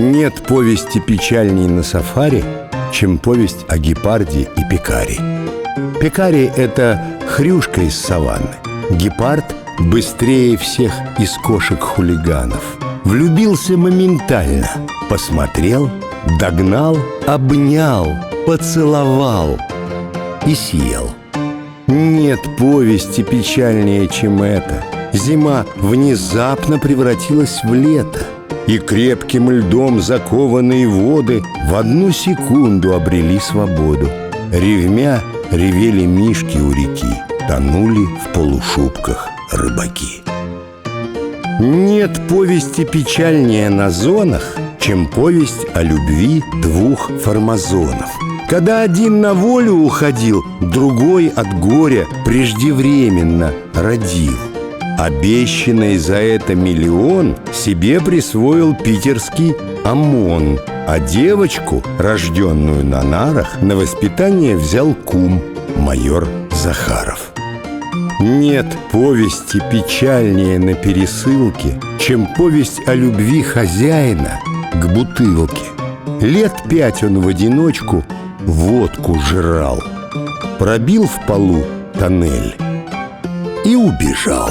Нет повести печальней на сафари, чем повесть о гепарде и пекаре. Пекаре — это хрюшка из саванны. Гепард быстрее всех из кошек-хулиганов. Влюбился моментально. Посмотрел, догнал, обнял, поцеловал и съел. Нет повести печальнее, чем это. Зима внезапно превратилась в лето, и крепким льдом закованные воды в одну секунду обрели свободу. Ревмя ревели мишки у реки, тонули в полушубках рыбаки. Нет повести печальнее на зонах, чем повесть о любви двух фармазонов. Когда один на волю уходил, другой от горя преждевременно родил. Обещанный за это миллион себе присвоил питерский ОМОН, а девочку, рожденную на нарах, на воспитание взял кум, майор Захаров. Нет повести печальнее на пересылке, чем повесть о любви хозяина к бутылке. Лет 5 он в одиночку водку жрал, пробил в полу тоннель и убежал.